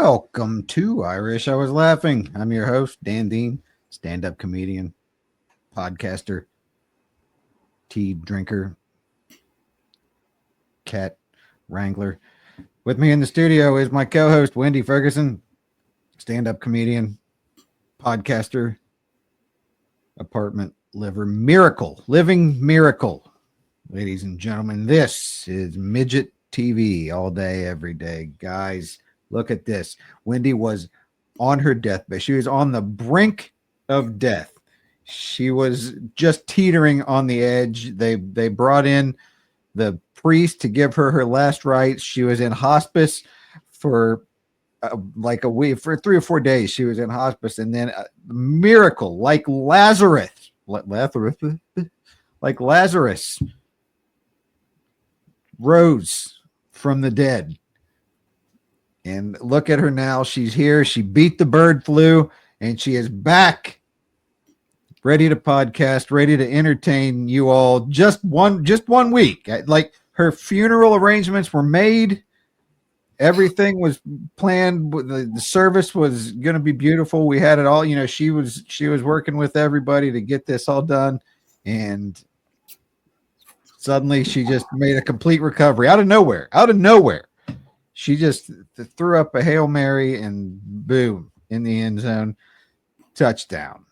Welcome to Irish. I Was Laughing. I'm your host, Dan Dean, stand-up comedian, podcaster, tea drinker, cat wrangler. With me in the studio is my co-host, Wendi Ferguson, stand-up comedian, podcaster, apartment living miracle. Ladies and gentlemen, this is Midget TV all day, every day. Guys, look at this. Wendi was on her deathbed. She was on the brink of death. She was just teetering on the edge. They brought in the priest to give her last rites. She was in hospice for like a week, for 3 or 4 days. She was in hospice, and then a miracle, like Lazarus, rose from the dead. And look at her now. She's here. She beat the bird flu, and she is back, ready to podcast, ready to entertain you all. Just one week. Like, her funeral arrangements were made. Everything was planned. The service was going to be beautiful. We had it all. You know, she was working with everybody to get this all done, and suddenly she just made a complete recovery out of nowhere. She just threw up a Hail Mary and boom, in the end zone, touchdown.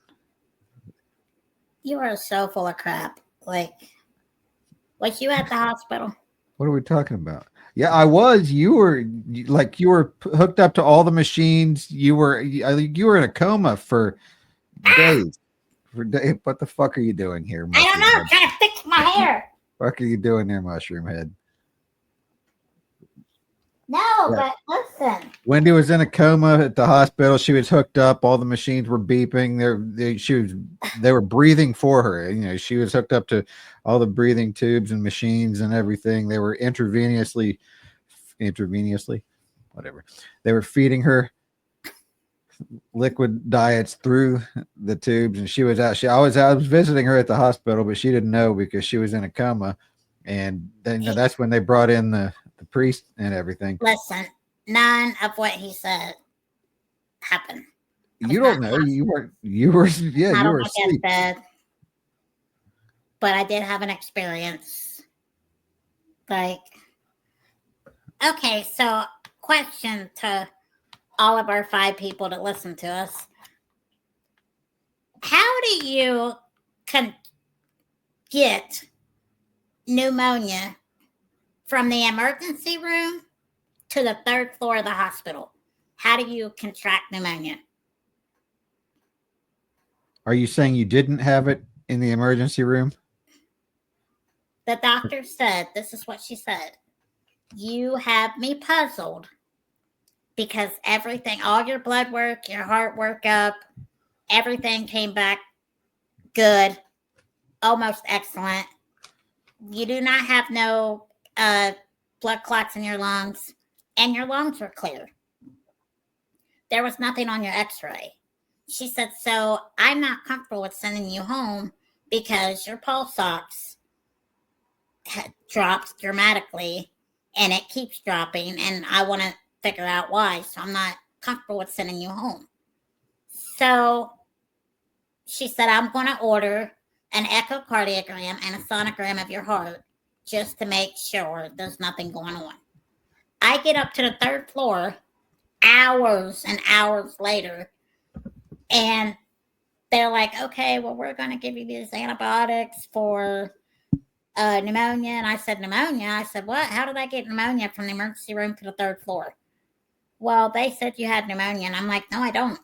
You are so full of crap. Like you at the hospital. What are we talking about? Yeah, I was. You were hooked up to all the machines. You were in a coma for days. What the fuck are you doing here? I don't know. I'm trying to fix my hair. What are you doing there, mushroom head? No, yeah. But listen. Wendi was in a coma at the hospital. She was hooked up. All the machines were beeping. They were breathing for her. You know, she was hooked up to all the breathing tubes and machines and everything. They were intravenously, whatever. They were feeding her liquid diets through the tubes, and she was out. I was visiting her at the hospital, but she didn't know because she was in a coma. And then that's when they brought in the priest and everything. Listen, none of what he said happened. You don't know. You were asleep. Bed, but I did have an experience. Like, okay, so question to all of our 5 people that listen to us. How do you get pneumonia from the emergency room to the 3rd floor of the hospital? How do you contract pneumonia? Are you saying you didn't have it in the emergency room? The doctor said, this is what she said. You have me puzzled because everything, all your blood work, your heart workup, everything came back good, almost excellent. You do not have no blood clots in your lungs, and your lungs were clear. There was nothing on your x-ray. She said, so I'm not comfortable with sending you home because your pulse ox drops dramatically, and it keeps dropping, and I want to figure out why, so I'm not comfortable with sending you home. So she said, I'm going to order an echocardiogram and a sonogram of your heart just to make sure there's nothing going on. I get up to the 3rd floor hours and hours later, and they're like, okay, well, we're going to give you these antibiotics for pneumonia. And I said, pneumonia? I said, what? How did I get pneumonia from the emergency room to the 3rd floor? Well, they said you had pneumonia. And I'm like, no, I don't.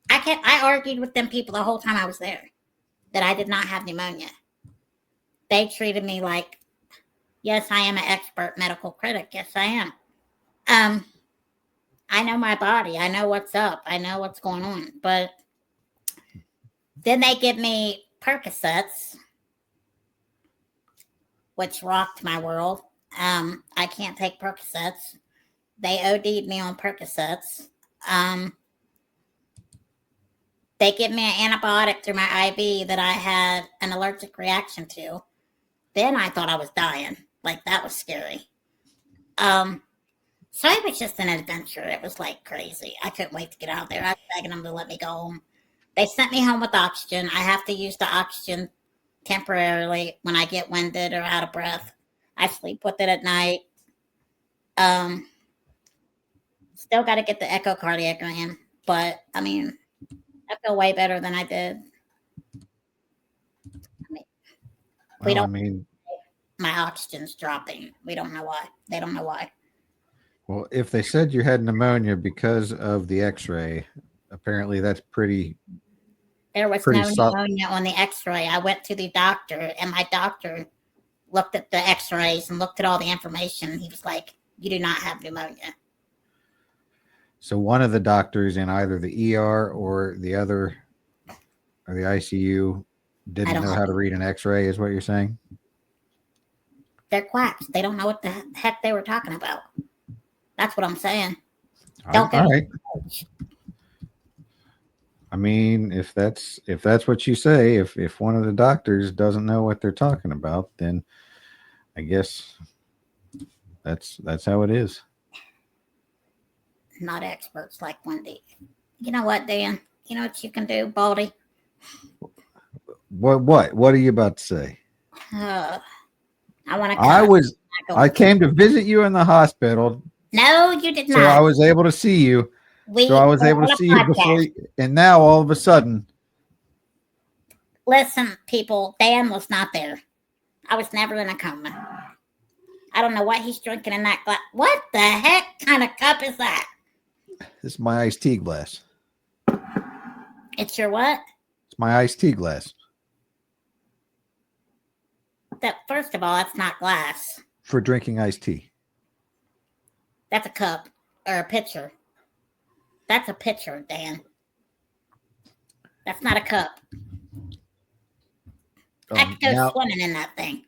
I argued with them people the whole time I was there that I did not have pneumonia. They treated me like, yes, I am an expert medical critic. Yes, I am. I know my body. I know what's up. I know what's going on. But then they give me Percocets, which rocked my world. I can't take Percocets. They OD'd me on Percocets. They give me an antibiotic through my IV that I had an allergic reaction to. Then I thought I was dying. Like, that was scary. So it was just an adventure. It was like crazy. I couldn't wait to get out of there. I was begging them to let me go home. They sent me home with oxygen. I have to use the oxygen temporarily when I get winded or out of breath. I sleep with it at night. Um, Still got to get the echocardiogram, but I mean, I feel way better than I did. I mean, we Well, I don't. mean, My oxygen's dropping. We don't know why. They don't know why. well, if they said you had pneumonia because of the X-ray, apparently that's There was pretty no solid. pneumonia on the X-ray. I went to the doctor, and my doctor looked at the X-rays and looked at all the information. He was like, "You do not have pneumonia." So one of the doctors in either the ER or the other or the ICU I didn't don't know have how to it. read an X-ray, is what you're saying? They're quacks. They don't know what the heck they were talking about. That's what I'm saying. All Don't get all me right. I mean, if that's what you say, if one of the doctors doesn't know what they're talking about, then I guess that's how it is. not experts like Wendi. You know what, Dan? You know what you can do, Baldy? What are you about to say? Uh, I want to I cuss. was I'm I not going came to. to visit you in the hospital, No, you did so I not. was able to see you. So I We was were able to on see a you before podcast. you, and now all of a sudden, Listen, people, Dan was not there. I was never in a coma. I don't know what he's drinking in that glass. What the heck kind of cup is that? this is my iced tea glass. It's your what? It's my iced tea glass That first of all, that's not glass. for drinking iced tea. That's a cup or a pitcher. That's a pitcher, Dan. That's not a cup. I could go Now swimming in that thing.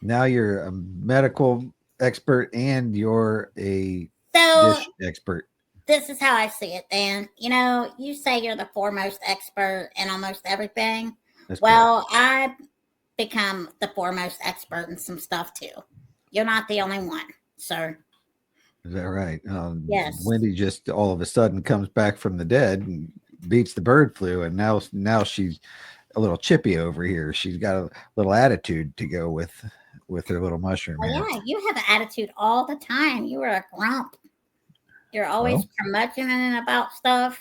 now you're a medical expert and you're a So dish expert. this is how I see it, Dan. You know, you say you're the foremost expert in almost everything. That's correct. Well, I become the foremost expert in some stuff too. You're not the only one, sir. Is that right? Yes. Wendy just all of a sudden comes back from the dead and beats the bird flu, and now she's a little chippy over here. She's got a little attitude to go with her little mushroom Oh here. yeah, you have an attitude all the time. You are a grump. You're always Well, curmudgeoning about stuff.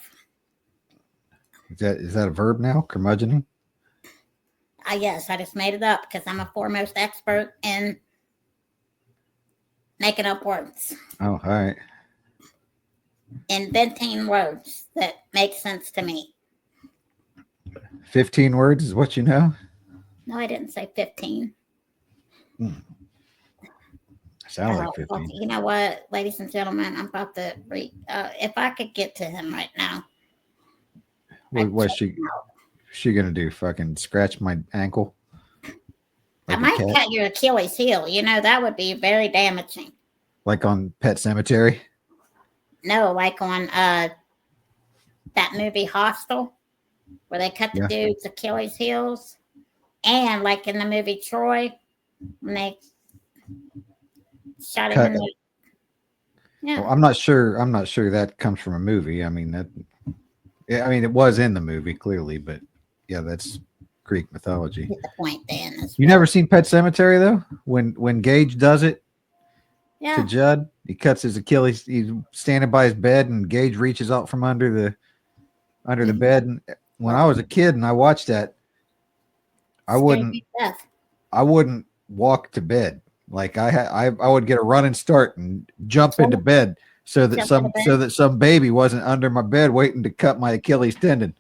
is that a verb now? Curmudgeoning? Yes, I just made it up because I'm a foremost expert in making up words, Oh, all right. inventing words that make sense to me. 15 words is what you know? No, I didn't say 15. Sounds like 15. You know what, ladies and gentlemen, I'm about to read. If I could get to him right now, What's she gonna do? Fucking scratch my ankle I like a might cat? cut your Achilles heel. You know, that would be very damaging. Like on Pet Cemetery? No, like on that movie Hostel, where they cut the Yeah. dude's Achilles heels, and like in the movie Troy, when they shot him Cut. in the yeah. Well, I'm not sure that comes from a movie. I mean that. Yeah, I mean it was in the movie clearly, but yeah, that's Greek mythology. Get the point, Dan. Is You what, never seen Pet Cemetery though? When Gage does it to yeah. Judd, he cuts his Achilles. He's standing by his bed, and Gage reaches out from under the Mhm. bed. And when I was a kid and I watched that, I Scared wouldn't me to death. I wouldn't walk to bed. Like I would get a running start and jump into Jump, bed so that jump in the bed. some baby wasn't under my bed waiting to cut my Achilles tendon.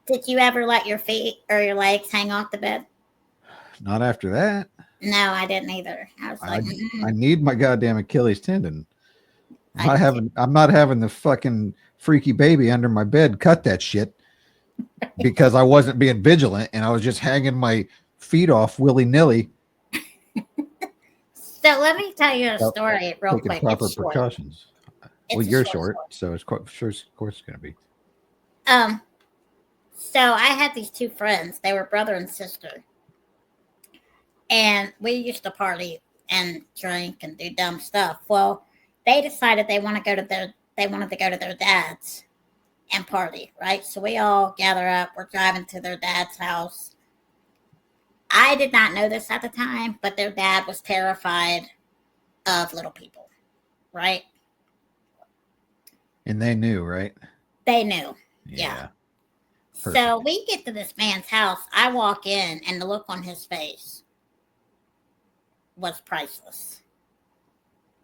Did you ever let your feet or your legs hang off the bed? Not after that. No, I didn't either. I was I like, I need my goddamn Achilles tendon. I did too. I'm not having the fucking freaky baby under my bed cut that shit because I wasn't being vigilant and I was just hanging my feet off willy nilly, So let me tell you a without story real taking quick. proper It's short. precautions. Well, It's a you're short short, story. so it's quite sure. Of course, it's going to be. Um, so I had these two friends. They were brother and sister, and we used to party and drink and do dumb stuff. Well, they decided they wanted to go to their dad's and party, right? So we all gather up. We're driving to their dad's house. I did not know this at the time, but their dad was terrified of little people, right? And they knew, right? They knew. Yeah. So we get to this man's house. I walk in, and the look on his face was priceless.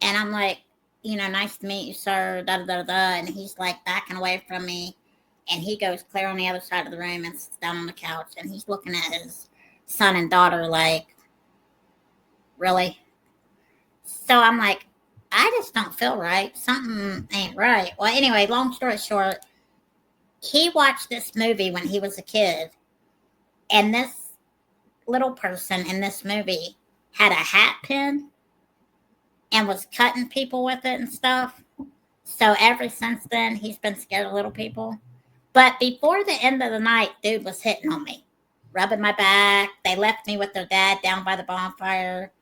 And I'm like, nice to meet you, sir. Da da da da. And he's like backing away from me, and he goes clear on the other side of the room and sits down on the couch, and he's looking at his son and daughter like, really? So I'm like, I just don't feel right. Something ain't right. Well, anyway, long story short, he watched this movie when he was a kid, and this little person in this movie had a hat pin and was cutting people with it and stuff. So ever since then, he's been scared of little people. But before the end of the night, dude was hitting on me, rubbing my back. They left me with their dad down by the bonfire,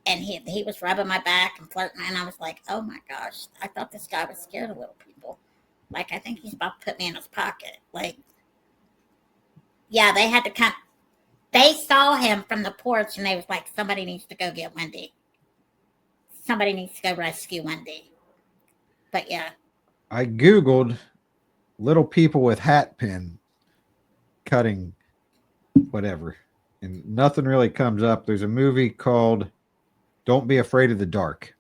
and he was rubbing my back and flirting. And I was like, oh my gosh, I thought this guy was scared of little people. Like, I think he's about to put me in his pocket. Like, yeah, they had to come. They saw him from the porch, and they was like, somebody needs to go get Wendi. Somebody needs to go rescue Wendi. But yeah. I Googled little people with hat pin cutting whatever, and nothing really comes up. There's a movie called Don't Be Afraid of the Dark.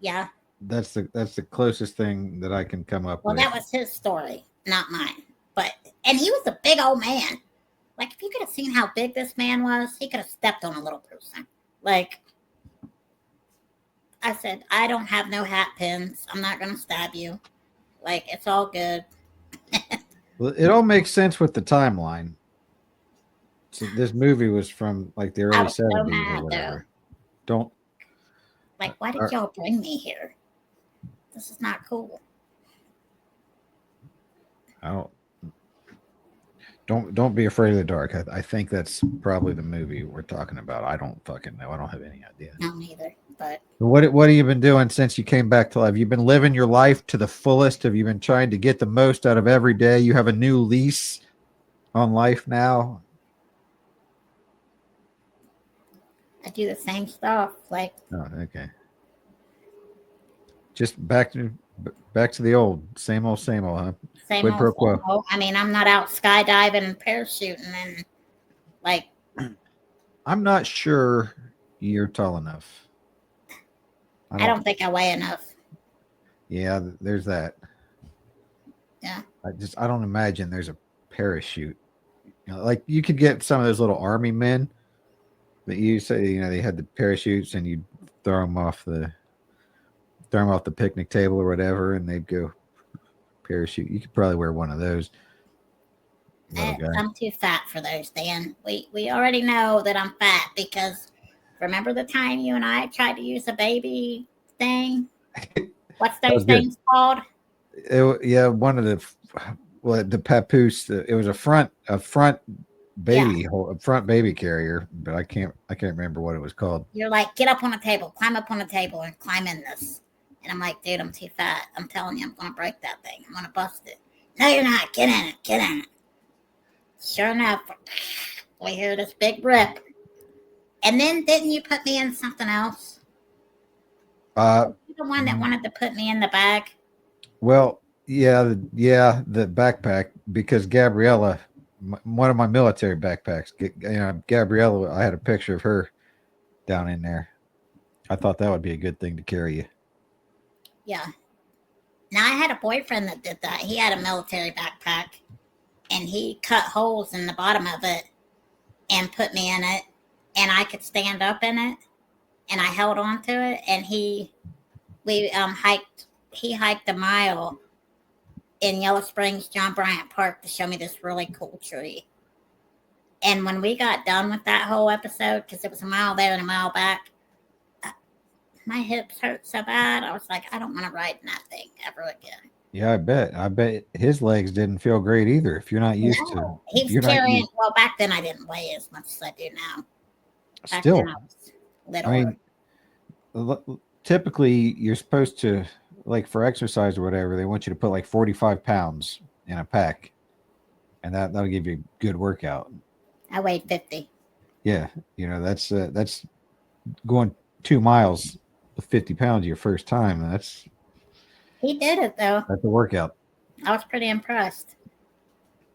Yeah. That's the closest thing that I can come up with. Well, that was his story, not mine. And he was a big old man. Like, if you could have seen how big this man was, he could have stepped on a little person. Like, I said, I don't have no hat pins. I'm not going to stab you. Like, it's all good. Well, it all makes sense with the timeline. So this movie was from like the early 70s or whatever. Don't. Like, why did y'all bring me here? This is not cool. Don't be afraid of the dark. I think that's probably the movie we're talking about. I don't fucking know. I don't have any idea. No, neither. But what have you been doing since you came back to life? Have you been living your life to the fullest? Have you been trying to get the most out of every day? You have a new lease on life now. I do the same stuff. Like, oh, okay. Just back to the old, same old, huh? Same old. I mean, I'm not out skydiving and parachuting and like. I'm not sure you're tall enough. I don't think I weigh enough. Yeah, there's that. Yeah. I don't imagine there's a parachute. Like you could get some of those little army men that you say, they had the parachutes and you'd throw them off the picnic table or whatever, and they'd go parachute. You could probably wear one of those. I'm too fat for those, Dan. We already know that I'm fat because remember the time you and I tried to use a baby thing? What's those things called? One of the papoose. It was a front baby a front baby carrier, but I can't remember what it was called. You're like, get up on a table, climb up on a table, and climb in this. And I'm like, dude, I'm too fat. I'm telling you, I'm gonna break that thing. I'm gonna bust it. No, you're not. Get in it. Sure enough, we hear this big rip. And then didn't you put me in something else? You're the one that wanted to put me in the bag. Well, the backpack, because Gabriella, one of my military backpacks, Gabriella, I had a picture of her down in there. I thought that would be a good thing to carry you. Yeah. Now, I had a boyfriend that did that. He had a military backpack, and he cut holes in the bottom of it and put me in it, and I could stand up in it, and I held on to it, and he hiked a mile in Yellow Springs, John Bryant Park to show me this really cool tree. And when we got done with that whole episode, because it was a mile there and a mile back, my hips hurt so bad. I was like, I don't want to ride in that thing ever again. Yeah, I bet his legs didn't feel great either. If you're not used to, he was carrying. Well, back then I didn't weigh as much as I do now. Back still, then I was little. I mean, typically you're supposed to, like for exercise or whatever, they want you to put like 45 pounds in a pack, and that'll give you a good workout. I weighed 50. Yeah, that's going 2 miles with 50 pounds your first time. He did it though. That's a workout. I was pretty impressed.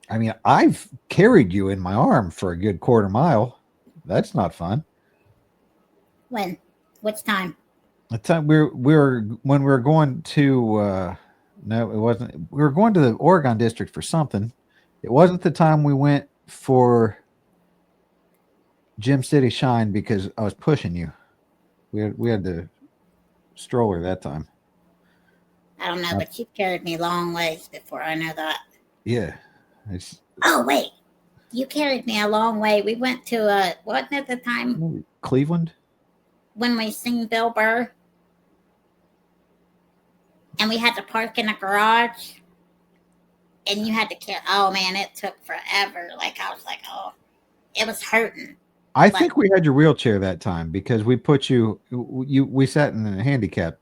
I mean, I've carried you in my arm for a good quarter mile. That's not fun. When? Which time? The time we were when we were going to no, it wasn't. We were going to the Oregon district for something. It wasn't the time we went for Gym City Shine because I was pushing you. We had the stroller that time. I don't know, but you carried me long ways before I know that. Yeah, it's Oh wait, you carried me a long way. We went to wasn't it the time Cleveland. when we seen Bill Burr and we had to park in a garage and you had to carry. Oh man, it took forever. Like I was like, oh, it was hurting. I think we had your wheelchair that time because we put we sat in a handicap.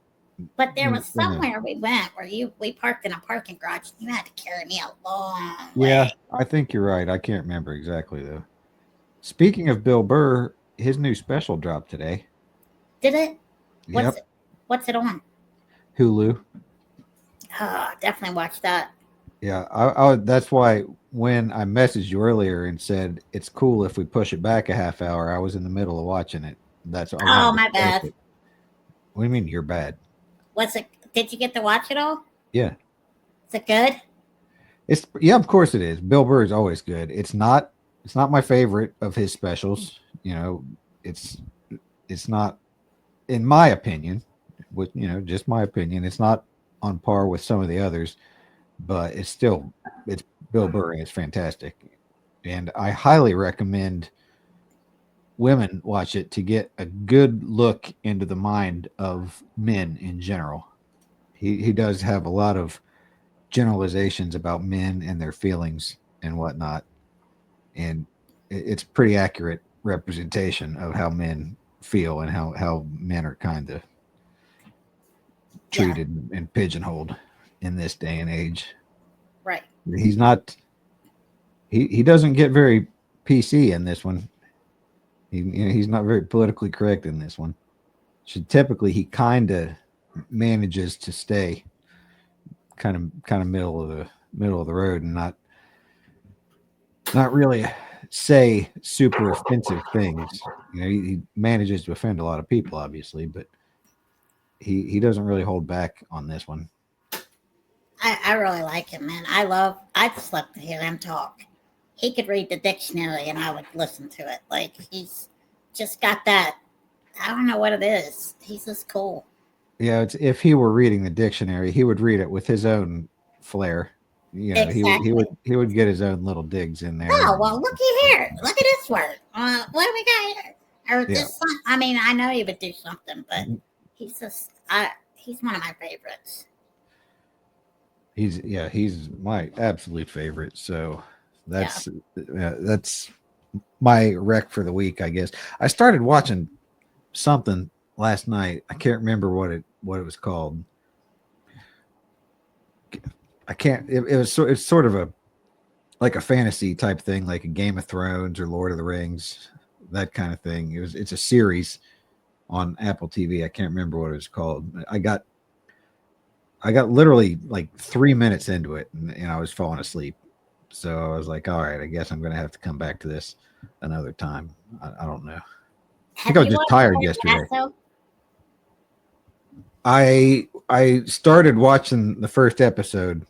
But there was somewhere we went where we parked in a parking garage and you had to carry me a long way. Yeah, I think you're right. I can't remember exactly though. Speaking of Bill Burr, his new special dropped today. Did it? Yep. What's it on? Hulu. Oh, definitely watch that. Yeah, I that's why when I messaged you earlier and said it's cool if we push it back a half hour, I was in the middle of watching it. Oh, my bad. What do you mean you're bad? What's it? Did you get to watch it all? Yeah. Is it good? Yeah, of course it is. Bill Burr is always good. It's not my favorite of his specials. It's not, in my opinion, with just my opinion, it's not on par with some of the others, but it's Bill Burr and it's fantastic. And I highly recommend women watch it to get a good look into the mind of men in general. He does have a lot of generalizations about men and their feelings and whatnot, and it's pretty accurate representation of how men feel and how men are kind of treated and pigeonholed in this day and age. Right. He's not. He doesn't get very PC in this one. He's not very politically correct in this one. Typically he kind of manages to stay kind of middle of the road and not really say super offensive things. He manages to offend a lot of people, obviously, but he doesn't really hold back on this one. I really like him, man. I just love to hear him talk. He could read the dictionary and I would listen to it. Like he's just got that. I don't know what it is. He's just cool. Yeah, if he were reading the dictionary, he would read it with his own flair. Exactly. He would get his own little digs in there. Oh well, looky here. Look at this word. What do we got here? Or just I mean, I know he would do something, but he's just he's one of my favorites. He's my absolute favorite. So that's my rec for the week, I guess. I started watching something last night. I can't remember what it was called. I can't. It's sort of like a fantasy type thing, like a Game of Thrones or Lord of the Rings, that kind of thing. It's a series on Apple TV. I can't remember what it was called. I got literally like 3 minutes into it and I was falling asleep. So I was like, all right, I guess I'm going to have to come back to this another time. I don't know. I think I was just tired yesterday. I started watching the first episode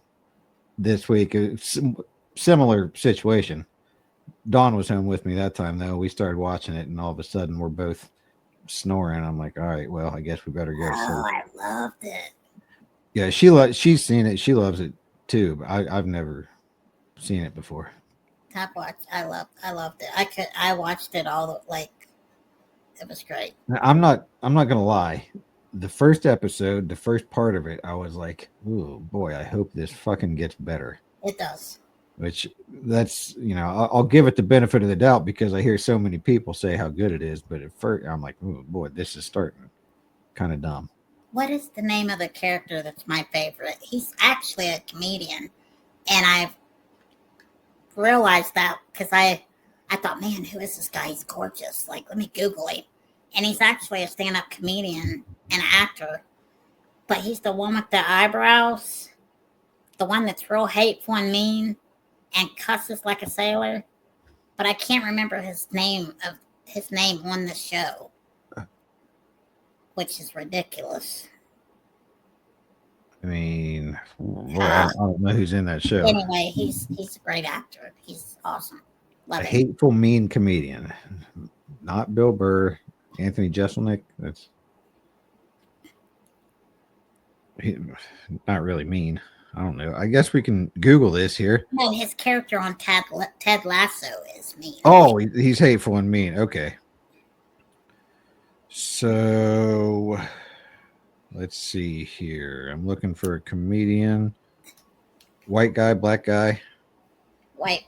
this week. It's similar situation. Dawn was home with me that time, though. We started watching it, and all of a sudden, we're both snoring. I'm like, all right, well, I guess we better go. Oh, I loved it. Yeah, she's seen it. She loves it too. But I've never seen it before. I loved it. I watched it all it was great. Now, I'm not gonna lie. The first episode, the first part of it, I was like, "Ooh, boy, I hope this fucking gets better." It does. Which that's I'll give it the benefit of the doubt because I hear so many people say how good it is. But at first, I'm like, "Ooh, boy, this is starting kind of dumb." what is the name of the character that's my favorite? He's actually a comedian, and I've realized that because I thought, man, who is this guy? He's gorgeous. Like, let me Google him. And he's actually a stand-up comedian and actor. But he's the one with the eyebrows, the one that's real hateful and mean and cusses like a sailor. But I can't remember his name on the show, which is ridiculous. I mean, I don't know who's in that show. Anyway, he's a great actor. He's awesome. Love A him. hateful, mean comedian. Not Bill Burr, Anthony Jeselnik. That's not really mean. I don't know. I guess we can Google this here. No, his character on Ted Lasso is mean. Oh, he's hateful and mean. Okay. So let's see here. I'm looking for a comedian. White guy, black guy. White.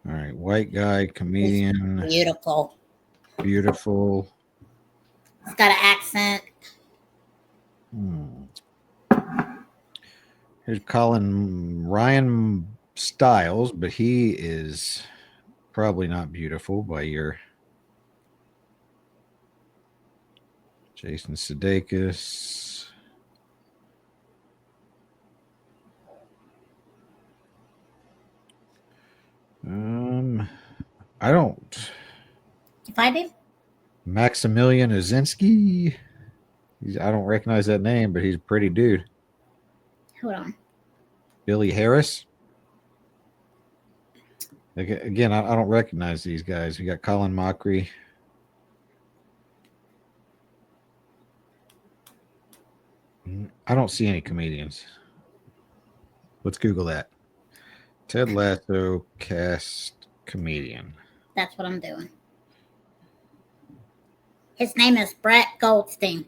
All right, white guy, comedian. He's beautiful. Beautiful. He's got an accent. Here's Ryan Stiles, but he is probably not beautiful by your Jason Sudeikis. I don't. You find him? Maximilian Ozinski. I don't recognize that name, but he's a pretty dude. Hold on. Billy Harris. Again, I don't recognize these guys. We got Colin Mockery. I don't see any comedians. Let's Google that. Ted Lasso cast comedian. That's what I'm doing. His name is Brett Goldstein.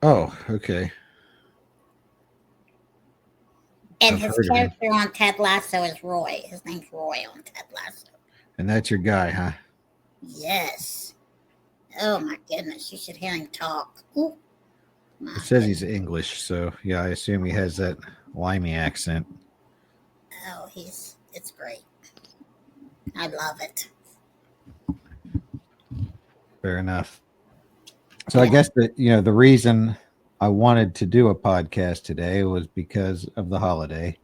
Oh, okay. And I've his heard of him. character on Ted Lasso is Roy. His name's Roy on Ted Lasso. And that's your guy, huh? Yes. Oh my goodness, you should hear him talk. Ooh. It says he's English, so yeah, I assume he has that limey accent. Oh, it's great. I love it. Fair enough. So I guess that, the reason I wanted to do a podcast today was because of the holiday.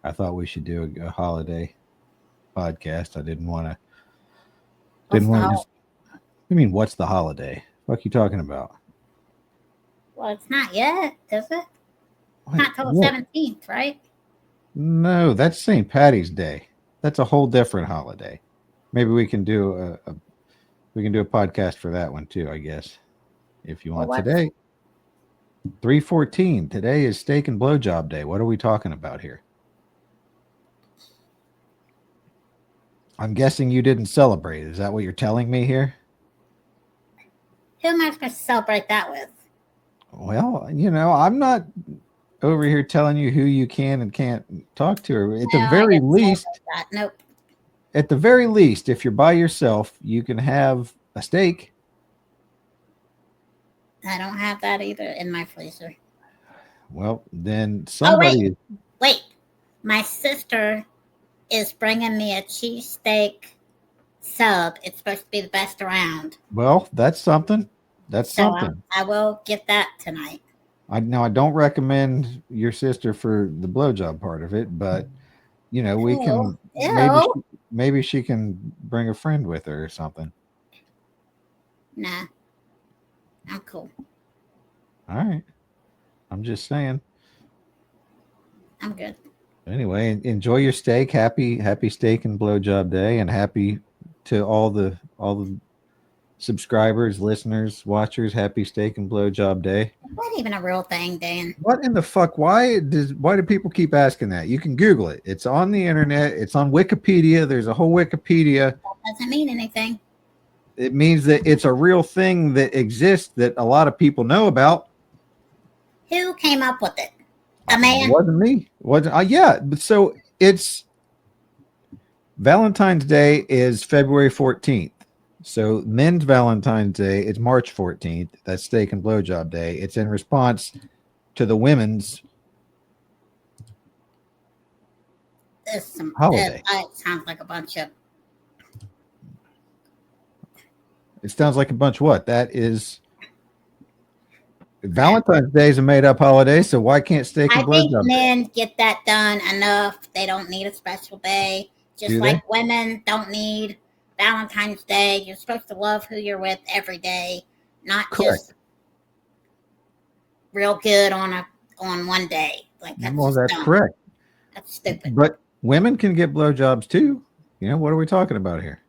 I thought we should do a holiday podcast. I didn't want to. I mean, what's the holiday? What are you talking about? Well, it's not yet, is it? Not till the 17th, right? No, that's St. Patty's Day. That's a whole different holiday. Maybe we can do a podcast for that one too, I guess. If you want. Today, 3/14. Today is Steak and Blowjob Day. What are we talking about here? I'm guessing you didn't celebrate. Is that what you're telling me here? Who am I supposed to celebrate that with? Well, I'm not over here telling you who you can and can't talk to. At the very least, nope. At the very least, if you're by yourself, you can have a steak. I don't have that either in my freezer. Well, then somebody. Oh, wait. My sister is bringing me a cheesesteak sub. It's supposed to be the best around. Well, that's something. That's something. I will get that tonight. I don't recommend your sister for the blowjob part of it, but we can. Maybe she can bring a friend with her or something. Nah, I'm cool. All right. I'm just saying. I'm good. Anyway, enjoy your steak. Happy Steak and Blowjob Day, and happy to all the subscribers, listeners, watchers. Happy Steak and Blowjob Day. Is that even a real thing, Dan? What in the fuck? Why do people keep asking that? You can Google it. It's on the internet. It's on Wikipedia. There's a whole Wikipedia. That doesn't mean anything. It means that it's a real thing that exists that a lot of people know about. Who came up with it? A man? It wasn't me. Yeah. So it's Valentine's Day is February 14th. So men's Valentine's Day, it's March 14th. That's Steak and Blowjob Day. It's in response to the women's holiday. It sounds like a bunch of. It sounds like a bunch of what? That is Valentine's Day is a made up holiday, so why can't Steak I and think Blowjob Day? men get that done enough. They don't need a special day. Just Do like women don't need Valentine's Day. You're supposed to love who you're with every day, not Correct. just real good on one day. Like That's dumb. correct. That's stupid. But women can get blowjobs too. You know, what are we talking about here?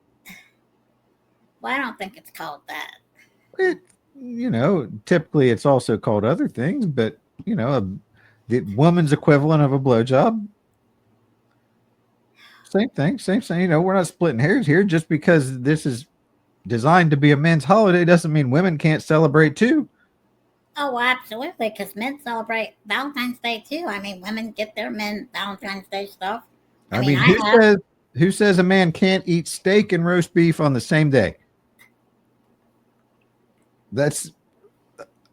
Well, I don't think it's called that. Typically it's also called other things, but the woman's equivalent of a blowjob. Same thing. We're not splitting hairs here. Just because this is designed to be a men's holiday doesn't mean women can't celebrate too. Oh, absolutely, because men celebrate Valentine's Day too. I mean, women get their men Valentine's Day stuff. I mean, who says a man can't eat steak and roast beef on the same day? That's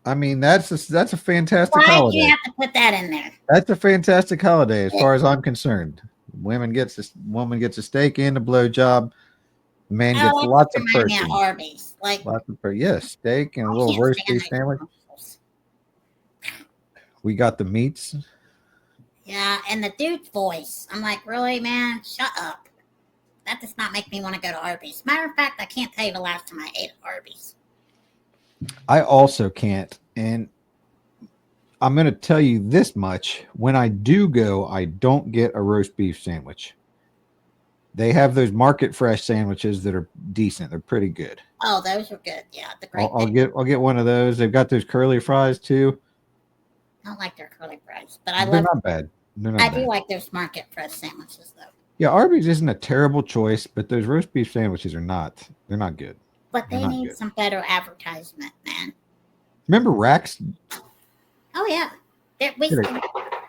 a fantastic holiday. Why do you have to put that in there? That's a fantastic holiday as far as I'm concerned. Woman gets a steak and a blowjob. Man gets lots of protein. Arby's, steak and a little roast beef sandwich. We got the meats. Yeah, and the dude's voice. I'm like, really, man? Shut up. That does not make me want to go to Arby's. Matter of fact, I can't tell you the last time I ate at Arby's. I also can't. And I'm going to tell you this much. When I do go, I don't get a roast beef sandwich. They have those market fresh sandwiches that are decent. They're pretty good. Oh, those are good. Yeah, I'll get one of those. They've got those curly fries too. I don't like their curly fries, but They're not bad. I do like those market fresh sandwiches though. Yeah, Arby's isn't a terrible choice, but those roast beef sandwiches are not. They're not good. But they need some better advertisement, man. Remember Rax? Oh yeah,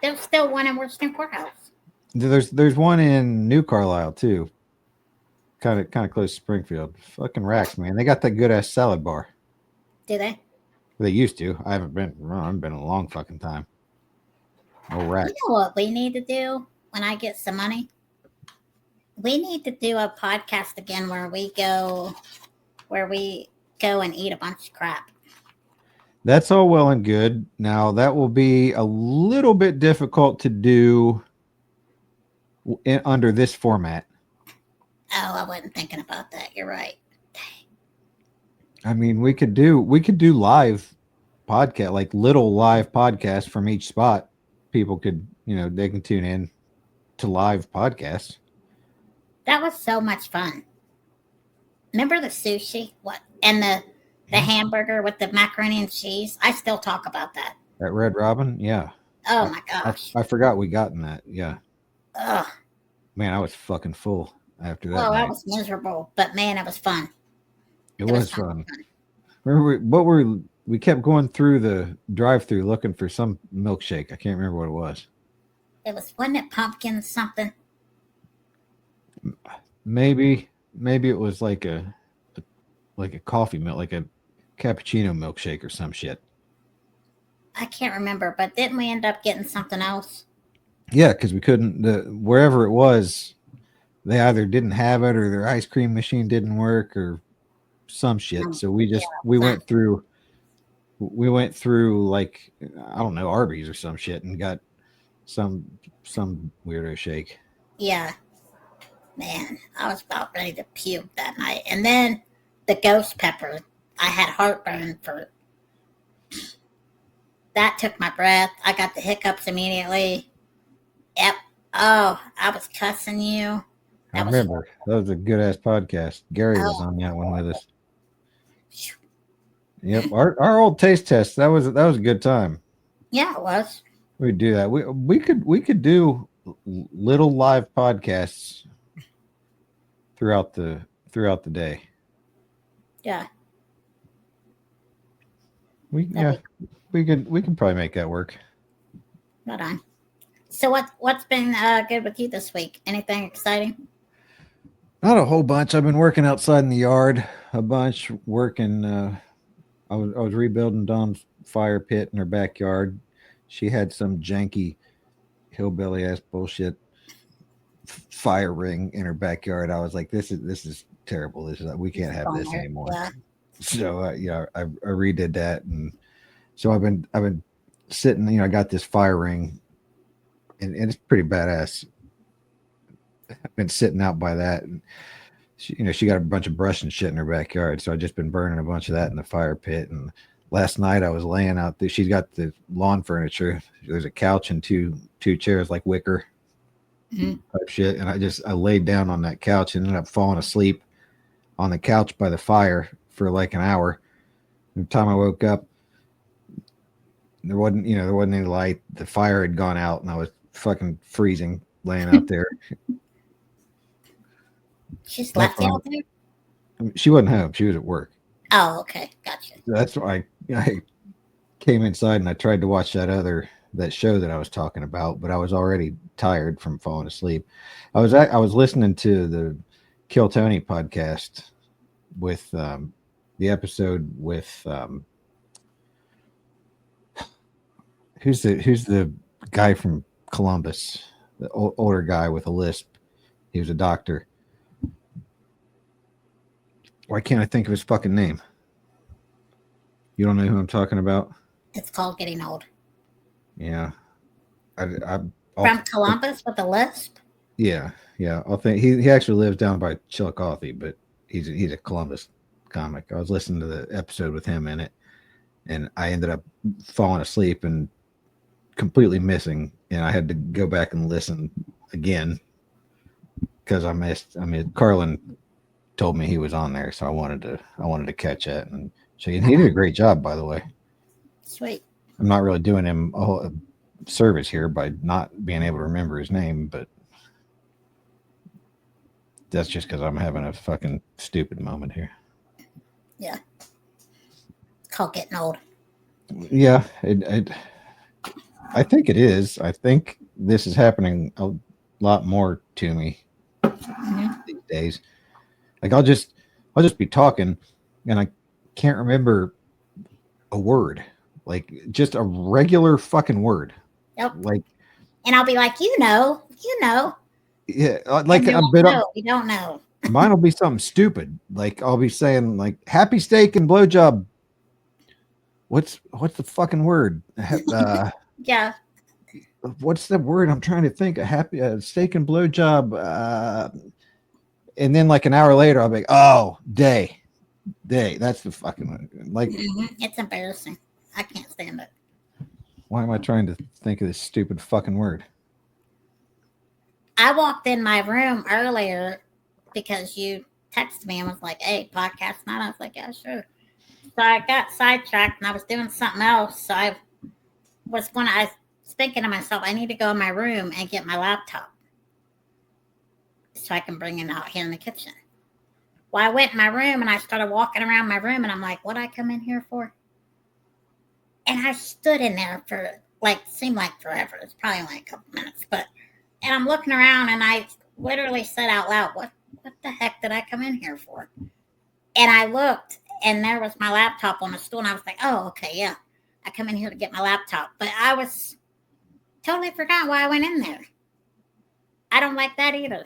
there's still one in Worston Courthouse. There's one in New Carlisle too. Kind of close to Springfield. Fucking Rax, man. They got that good ass salad bar. Do they? They used to. I haven't been in a long fucking time. Oh, Rax. You know what we need to do when I get some money? We need to do a podcast again where we go and eat a bunch of crap. That's all well and good. Now that will be a little bit difficult to do under this format. Oh, I wasn't thinking about that. You're right. Dang. I mean, we could do live podcast, like little live podcasts from each spot. People could, they can tune in to live podcasts. That was so much fun. Remember the sushi? And the hamburger with the macaroni and cheese? I still talk about that. At Red Robin? Yeah. Oh my gosh. I forgot we got in that. Yeah. Ugh. Man, I was fucking full after that. Oh, I was miserable, but man, it was fun. It was fun. Remember we kept going through the drive-through looking for some milkshake. I can't remember what it was. Wasn't it pumpkin something? Maybe it was like a coffee milk, like a cappuccino milkshake or some shit. I can't remember, but didn't we end up getting something else? Yeah, because we couldn't. Wherever it was, they either didn't have it or their ice cream machine didn't work or some shit. So we went through like, I don't know, Arby's or some shit and got some weirdo shake. Yeah. Man, I was about ready to puke that night. And then the ghost pepper, I had heartburn for. That took my breath. I got the hiccups immediately. Yep. Oh, I was cussing you. I remember. That was a good ass podcast. Gary was on that one with us. Yep. Our old taste test. That was a good time. Yeah, it was. We'd do that. We could do little live podcasts throughout the day. Yeah. We can probably make that work. Right on. So what's been good with you this week? Anything exciting? Not a whole bunch. I've been working outside in the yard a bunch, working. I was rebuilding Dawn's fire pit in her backyard. She had some janky hillbilly ass bullshit fire ring in her backyard. I was like, this is terrible. This is we can't have this Bummer. anymore. Yeah. So I redid that, and so I've been sitting. I got this fire ring, and it's pretty badass. I've been sitting out by that, and she got a bunch of brush and shit in her backyard. So I just been burning a bunch of that in the fire pit. And last night I was laying out there. She's got the lawn furniture. There's a couch and two chairs like wicker type shit. And I laid down on that couch and ended up falling asleep on the couch by the fire for like an hour. And the time I woke up, there wasn't any light. The fire had gone out, and I was fucking freezing laying out there. She slept That's why out there? she wasn't home. She was at work. Oh, okay. Gotcha. That's why I came inside and I tried to watch that show that I was talking about, but I was already tired from falling asleep. I was listening to the Kill Tony podcast with the episode with who's the guy from Columbus, the older guy with a lisp. He was a doctor. Why can't I think of his fucking name? You don't know who I'm talking about? It's called getting old. Yeah. I'll From Columbus with a lisp? Yeah. I'll think he actually lives down by Chillicothe, but he's a Columbus comic. I was listening to the episode with him in it, and I ended up falling asleep and completely missing, and I had to go back and listen again because I missed. I mean, Carlin told me he was on there, so I wanted to catch it, and so he did a great job, by the way. Sweet. I'm not really doing him a whole service here by not being able to remember his name, but that's just because I'm having a fucking stupid moment here. Yeah. It's called getting old. Yeah, I think it is. I think this is happening a lot more to me these days. Like I'll just be talking, and I can't remember a word, like just a regular fucking word. Yep. Like, and I'll be like, yeah, like a bit. No, you don't know. Mine will be something stupid. Like I'll be saying like happy steak and blowjob. What's the fucking word? Yeah. What's the word I'm trying to think? A happy steak and blowjob. And then like an hour later, I'll be like, oh, day. That's the fucking one. Like, it's embarrassing. I can't stand it. Why am I trying to think of this stupid fucking word? I walked in my room earlier because you texted me and was like, hey, podcast night. I was like, yeah, sure. So I got sidetracked and I was doing something else. So I was thinking to myself, I need to go in my room and get my laptop so I can bring it out here in the kitchen. Well, I went in my room and I started walking around my room and I'm like, what'd I come in here for? And I stood in there for seemed like forever. It's probably like a couple minutes, and I'm looking around and I literally said out loud, what the heck did I come in here for? And I looked and there was my laptop on a stool and I was like, oh, okay, yeah. I come in here to get my laptop. But I was totally forgot why I went in there. I don't like that either.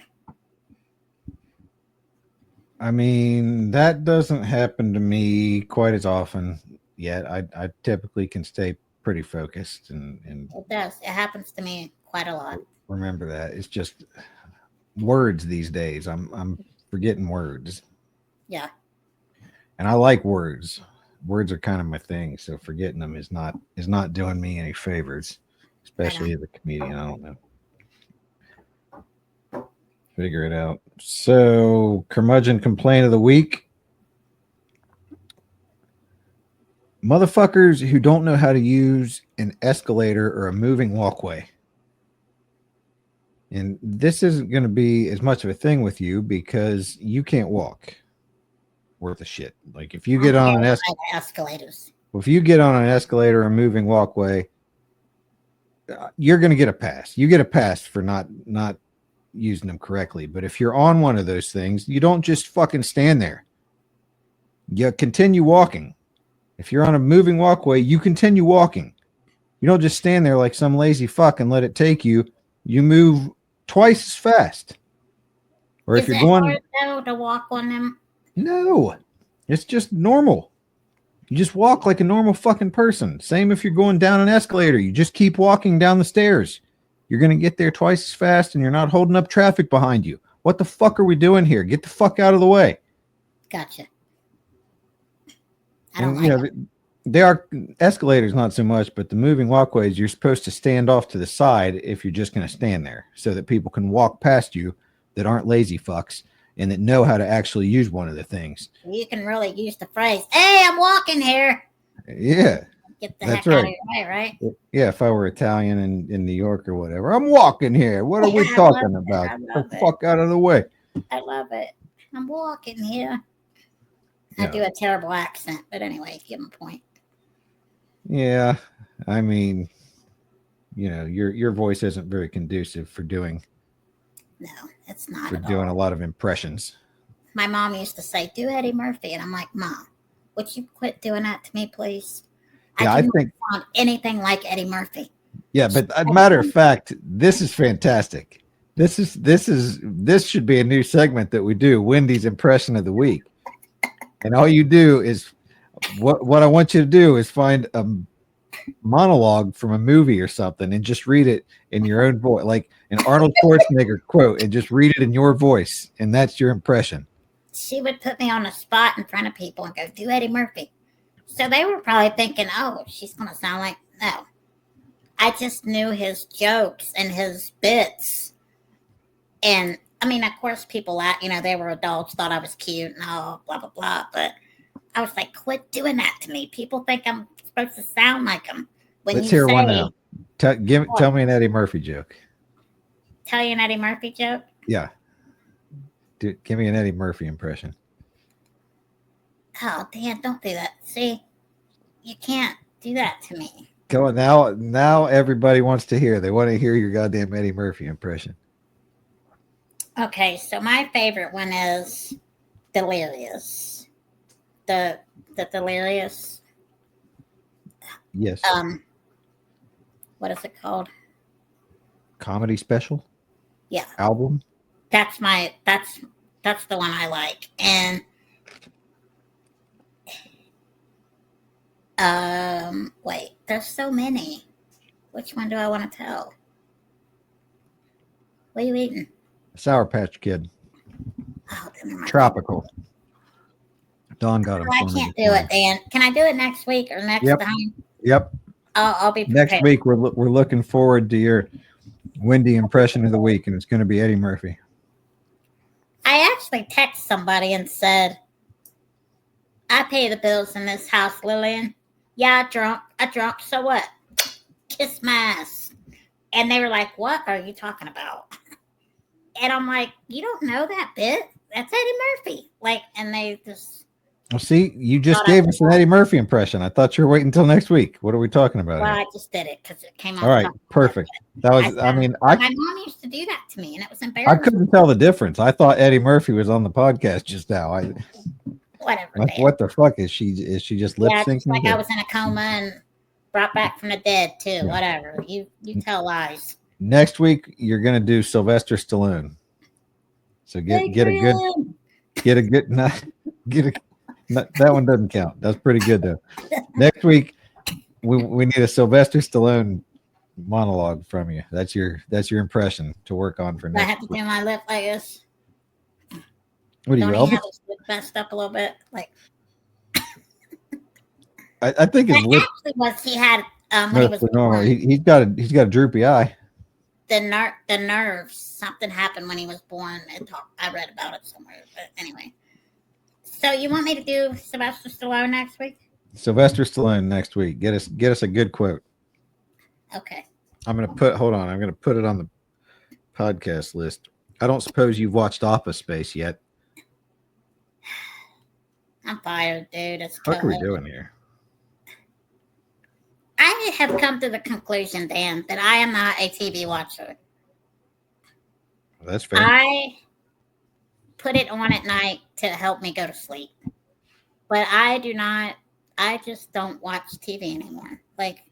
I mean, that doesn't happen to me quite as often yet. I typically can stay pretty focused and it does. It happens to me quite a lot. Remember that. It's just words these days. I'm forgetting words. Yeah. And I like words. Words are kind of my thing, so forgetting them is not doing me any favors, especially as a comedian. I don't know. Figure it out. So, curmudgeon complaint of the week. Motherfuckers who don't know how to use an escalator or a moving walkway. And this isn't going to be as much of a thing with you because you can't walk worth a shit. Like if you get on an escalators. Well, if you get on an escalator or moving walkway, you're going to get a pass. You get a pass for not using them correctly. But if you're on one of those things, you don't just fucking stand there. You continue walking. If you're on a moving walkway, you continue walking. You don't just stand there like some lazy fuck and let it take you. You move twice as fast. Or if Is you're it going, hard though to walk on them? no, it's just normal. You just walk like a normal fucking person. Same if you're going down an escalator. You just keep walking down the stairs. You're going to get there twice as fast and you're not holding up traffic behind you. What the fuck are we doing here? Get the fuck out of the way. Gotcha. I don't And, like it. they are escalators, not so much, but the moving walkways, you're supposed to stand off to the side if you're just going to stand there so that people can walk past you that aren't lazy fucks and that know how to actually use one of the things. You can really use the phrase, "Hey, I'm walking here." Yeah. Get the That's heck out of right. your way, right? Yeah, if I were Italian in New York or whatever, I'm walking here. What are we I talking love it. about? I Get love the it. fuck out of the way. I love it. I'm walking here. I Yeah. do a terrible accent, but anyway, give him a point. Yeah, I mean, your voice isn't very conducive for doing No, it's not at a all. lot of impressions. My mom used to say, "Do Eddie Murphy," and I'm like, "Mom, would you quit doing that to me, please?" Yeah, I I do think. not sound anything like Eddie Murphy. Yeah, but a matter of fact, this is fantastic. This should be a new segment that we do. Wendy's impression of the week, and all you do is what I want you to do is find a monologue from a movie or something and just read it in your own voice, like an Arnold Schwarzenegger quote, and just read it in your voice, and that's your impression. She would put me on a spot in front of people and go, "Do Eddie Murphy." So they were probably thinking, "Oh, she's going to sound like..." No. I just knew his jokes and his bits. And I mean, of course, people they were adults, thought I was cute and all, blah, blah, blah. But I was like, quit doing that to me. People think I'm supposed to sound like him. When Let's you hear one say, now. Tell me an Eddie Murphy joke. tell you an Eddie Murphy joke? Yeah. Give me an Eddie Murphy impression. Oh, Dan, don't do that. See, you can't do that to me. Go on now. Now everybody wants to hear. They want to hear your goddamn Eddie Murphy impression. Okay, so my favorite one is Delirious. The Delirious. Yes. What is it called? Comedy special. Yeah, Album. that's the one I like. And wait, there's so many. Which one do I want to tell? What are you eating? Sour Patch Kid. Oh, they're my Tropical. Don got him. I for me can't this do morning. it, Dan. Can I do it next week or next Yep. time? Yep. I'll be prepared. Next week we're looking forward to your Wendy impression of the week, and it's going to be Eddie Murphy. I actually texted somebody and said, "I pay the bills in this house, Lillian. Yeah, I drunk. So what? Kiss my ass." And they were like, "What are you talking about?" And I'm like, "You don't know that bit? That's Eddie Murphy." Like, and they just... Well, see, you just Thought I gave us an Eddie Murphy impression. I thought you were waiting until next week. What are we talking about Well, here? I just did it because it came out. All right, perfect. That was. My I mom used to do that to me, and it was embarrassing. couldn't tell the difference. I thought Eddie Murphy was on the podcast just now. Whatever. Like, Dan. what the fuck is she? Is she just lip Yeah, syncing? just like I was in a coma and brought back from the dead too. Yeah. Whatever. You tell lies. Next week you're going to do Sylvester Stallone. So get a good that one doesn't count. That's pretty good though. Next week we need a Sylvester Stallone monologue from you. That's your impression to work on for I next have to week. do my lip like this. What do you, Don't he Elvis? have his lip messed up a little bit? Like, I think his that lip actually was he had when he was is normal. born, He's got a droopy eye. the nerves. Something happened when he was born. I read about it somewhere. But anyway, so you want me to do Sylvester Stallone next week? Sylvester Stallone next week. Get us a good quote. Okay. I'm gonna put it on the podcast list. I don't suppose you've watched Office Space yet. I'm fired, dude. It's What are we COVID. doing here? I have come to the conclusion, Dan, that I am not a TV watcher. That's fair. I put it on at night to help me go to sleep. But I just don't watch TV anymore. Like,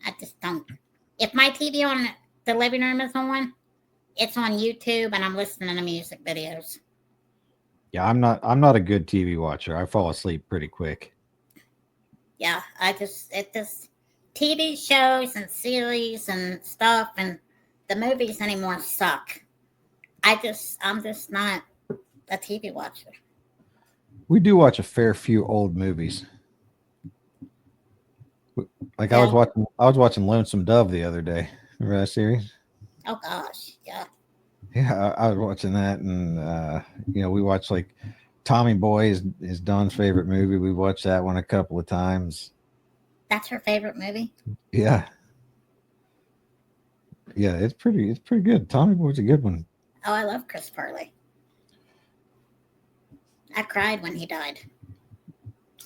I just don't. If my TV on the living room is on, it's on YouTube and I'm listening to music videos. Yeah, I'm not a good TV watcher. I fall asleep pretty quick. Yeah, TV shows and series and stuff and the movies anymore suck. I'm just not a TV watcher. We do watch a fair few old movies. Like Yeah. I was watching Lonesome Dove the other day. Remember that series? Oh gosh, yeah. Yeah, I was watching that, and we watched like Tommy Boy is Don's favorite movie. We watched that one a couple of times. That's her favorite movie? Yeah. Yeah, it's pretty good. Tommy Boy's a good one. Oh, I love Chris Farley. I cried when he died.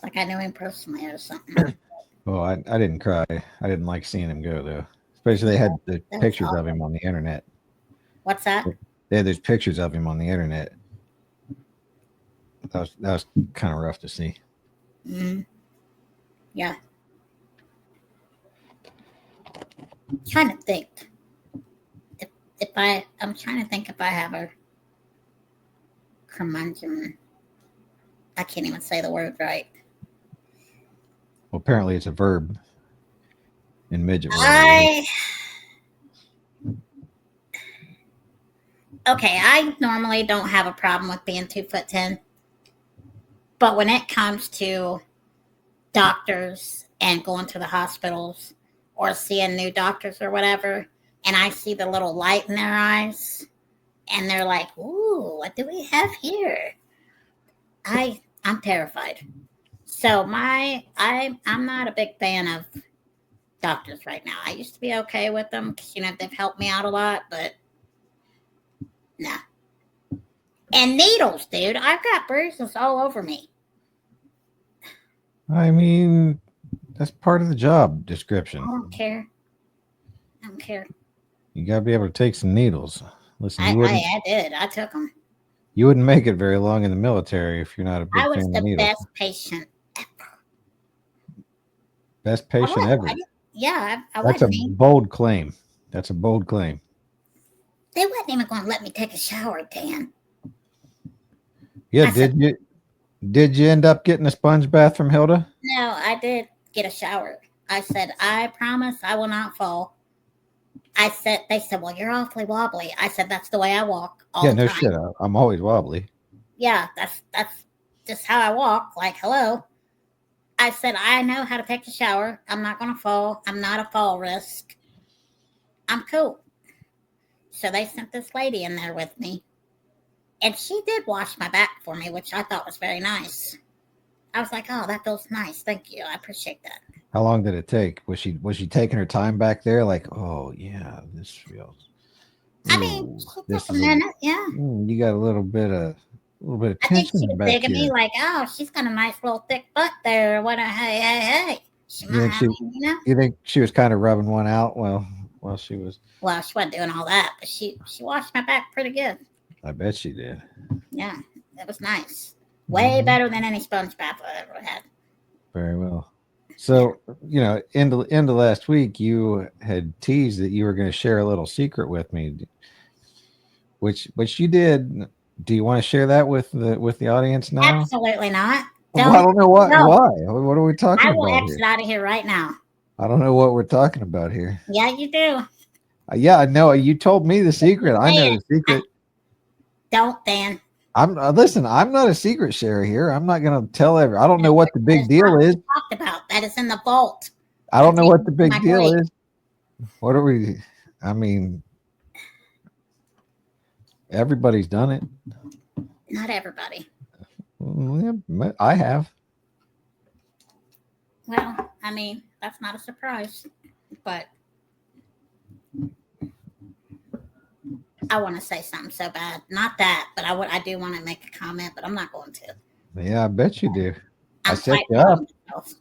Like I knew him personally or something. Well, I didn't cry. I didn't like seeing him go though. Especially they had the pictures of him on the internet. What's that? They had those pictures of him on the internet. That was kind of rough to see. Mm-hmm. Yeah. I'm trying to think. I'm trying to think if I have a curmudgeon. I can't even say the word right. Well, apparently it's a verb in midget. Okay, I normally don't have a problem with being 2'10", but when it comes to doctors and going to the hospitals or seeing new doctors or whatever, and I see the little light in their eyes, and they're like, "Ooh, what do we have here?" I'm terrified. So I'm not a big fan of doctors right now. I used to be okay with them because they've helped me out a lot, but no. And needles, dude. I've got bruises all over me. I mean, that's part of the job description. I don't care. You gotta be able to take some needles. Listen, I did. I took them. You wouldn't make it very long in the military if you're not a big fan of needles. I was the best patient ever. Best patient ever? That's a bold claim. That's a bold claim. They wasn't even going to let me take a shower, Dan. Yeah, did you end up getting a sponge bath from Hilda? No, I did get a shower. I said, I promise I will not fall. They said, well, you're awfully wobbly. I said, that's the way I walk all the time. Yeah, no shit. I'm always wobbly. Yeah, that's just how I walk. Like, hello. I said, I know how to take a shower. I'm not going to fall. I'm not a fall risk. I'm cool. So they sent this lady in there with me. And she did wash my back for me, which I thought was very nice. I was like, oh, that feels nice. Thank you. I appreciate that. How long did it take? Was she taking her time back there? Like, oh yeah, this feels. I mean, she took a minute. Yeah. You got a little bit of tension. I think she was digging me like, oh, she's got a nice little thick butt there. What a hey. You think she was kind of rubbing one out while she was? Well, she wasn't doing all that, but she washed my back pretty good. I bet she did. Yeah, it was nice. Way better than any sponge bath I ever had. Very well. So, into last week, you had teased that you were going to share a little secret with me, which you did. Do you want to share that with the audience now? Absolutely not. Well, I don't know why. What are we talking about? I will exit out of here right now. I don't know what we're talking about here. Yeah, you do. Yeah, I know. You told me the secret. I know the secret. Don't, Dan. Listen. I'm not a secret sharer here. I'm not going to tell I don't know what the big deal is. Talked about that is in the vault. I don't know what the big deal is. What are we? I mean, everybody's done it. Not everybody. Well, yeah, I have. Well, I mean, that's not a surprise, but I want to say something so bad. Not that, but I do want to make a comment, but I'm not going to. Yeah, I bet you do. I set you up.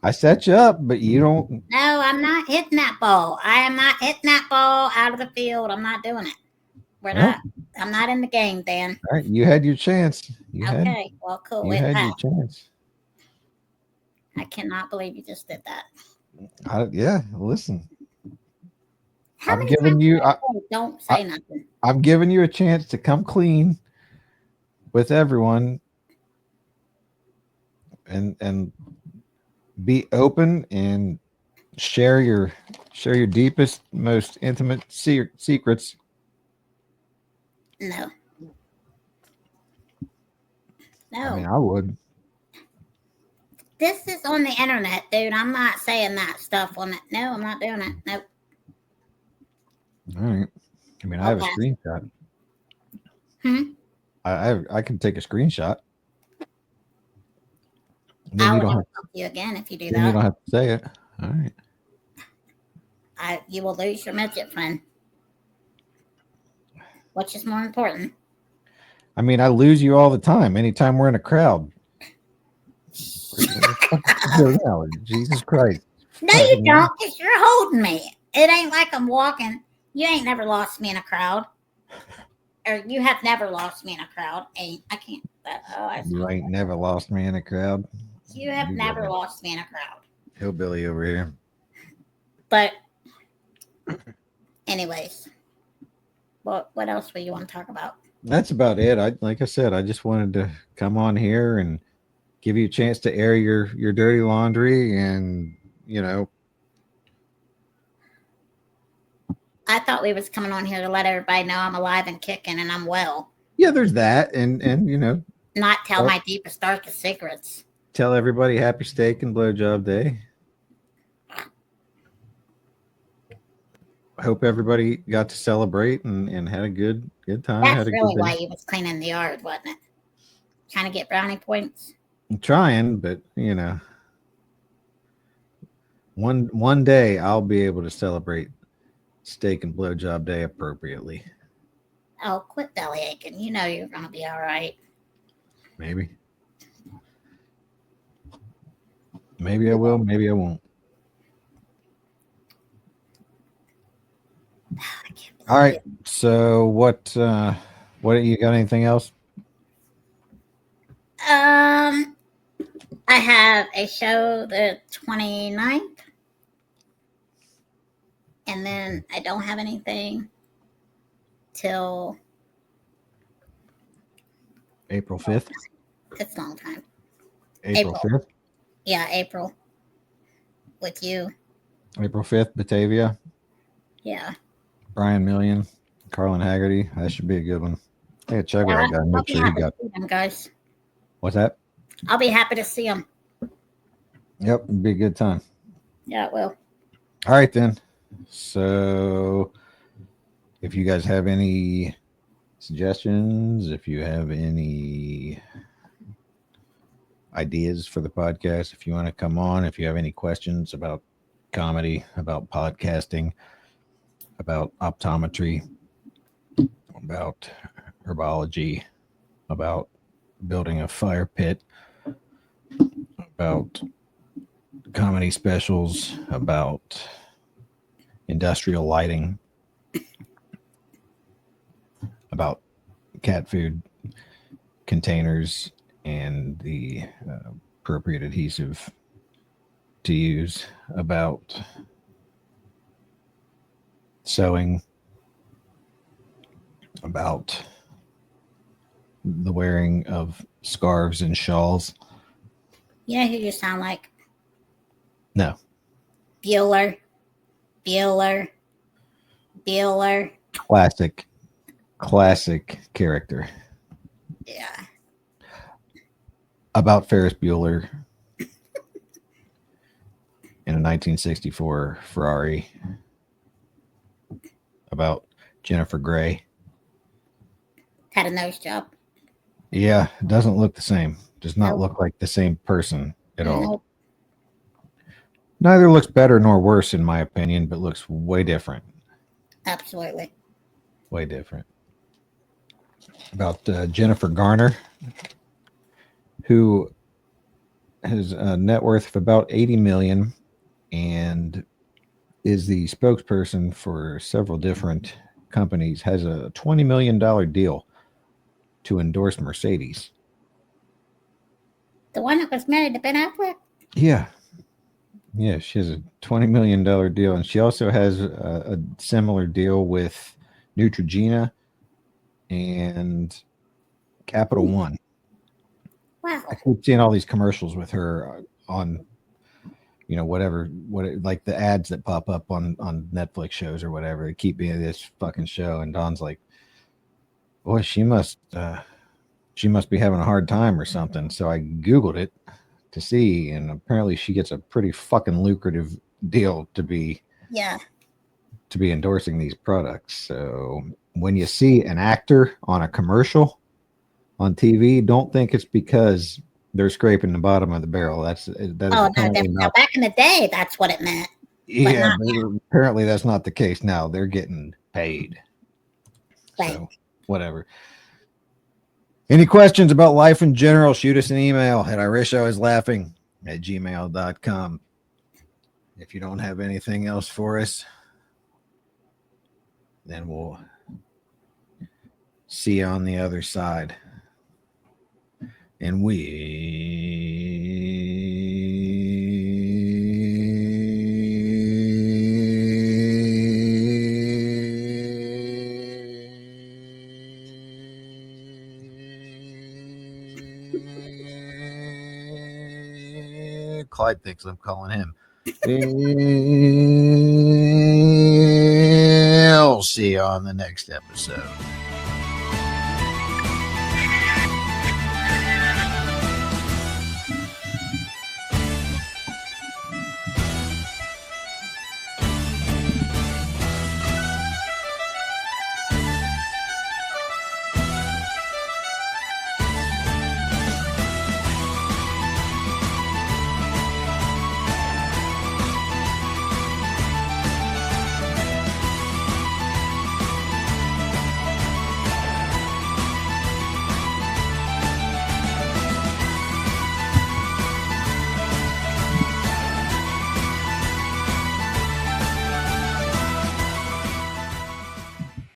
I set you up, but you don't. No, I'm not hitting that ball. I am not hitting that ball out of the field. I'm not doing it. We're Well, not. I'm not in the game, Dan. all right, you had your chance. Okay. Well, cool. You It had your passed. chance. I cannot believe you just did that. Yeah, listen. How I'm many giving times you can I say don't I, say nothing? I'm giving you a chance to come clean with everyone and be open and share your deepest, most intimate secrets. No. I mean, No. I would. This is on the internet, dude. I'm not saying that stuff on it. No, I'm not doing it. Nope. All right. I mean, I have a Okay. screenshot. Hmm? I can take a screenshot. Then I you will don't never have. talk to you again if you do Then you that. don't have to say it. All right. You will lose your midget friend. Which is more important? I mean, I lose you all the time. Anytime we're in a crowd. Jesus Christ. No, you don't, because you're holding me. It ain't like I'm walking. You ain't never lost me in a crowd. Or you have never lost me in a crowd. I can't. You ain't never lost me in a crowd. You have never lost me in a crowd. Hillbilly over here. But, anyways, what else do you want to talk about? That's about it. Like I said, I just wanted to come on here and give you a chance to air your dirty laundry, and I thought we was coming on here to let everybody know I'm alive and kicking and I'm well. yeah, there's that, and not tell my deepest, darkest secrets. Tell everybody happy steak and blowjob day. I hope everybody got to celebrate and had a good time. That's Had a really good why day. you was cleaning the yard, wasn't it? Trying to get brownie points. I'm trying, but one day I'll be able to celebrate steak and blowjob day appropriately. Oh, quit belly aching. You know you're gonna be all right. Maybe I will. Maybe I won't. All right. So what you got? Anything else? I have a show the 29th. And then I don't have anything till April 5th. It's a long time. April 5th. Yeah, April. With you. April 5th, Batavia. Yeah. Brian Million, Carlin Haggerty. That should be a good one. Hey, check what I got. Make sure he got them, guys. What's that? I'll be happy to see them. Yep, it'd be a good time. Yeah, it will. All right, then. So if you guys have any suggestions, if you have any ideas for the podcast, if you want to come on, if you have any questions about comedy, about podcasting, about optometry, about herbology, about building a fire pit, about comedy specials, about industrial lighting, about cat food containers and the appropriate adhesive to use, about sewing, about the wearing of scarves and shawls. You know who you sound like? No. Bueller. Classic character. Yeah. About Ferris Bueller in a 1964 Ferrari. About Jennifer Grey. Had a nose job. Yeah, it doesn't look the same. Does not look like the same person at all. Neither looks better nor worse, in my opinion, but looks way different. Absolutely. Way different. About Jennifer Garner, who has a net worth of about 80 million and is the spokesperson for several different companies has a $20 million deal to endorse Mercedes. The one that was married to Ben Affleck? Yeah. Yeah, she has a $20 million deal. And she also has a similar deal with Neutrogena and Capital One. Wow. I keep seeing all these commercials with her on, whatever, like the ads that pop up on Netflix shows or whatever. They keep being this fucking show. And Don's like, boy, she must be having a hard time or something. So I Googled it to see, and apparently she gets a pretty fucking lucrative deal to be endorsing these products. So when you see an actor on a commercial on TV, don't think it's because they're scraping the bottom of the barrel. That is apparently no. not. Back in the day, that's what it meant. Yeah, but apparently that's not the case now. They're getting paid. Right. So whatever. Any questions about life in general, shoot us an email at iwishiwaslaughing@gmail.com. If you don't have anything else for us, then we'll see you on the other side. And Clyde thinks I'm calling him. We'll see you on the next episode.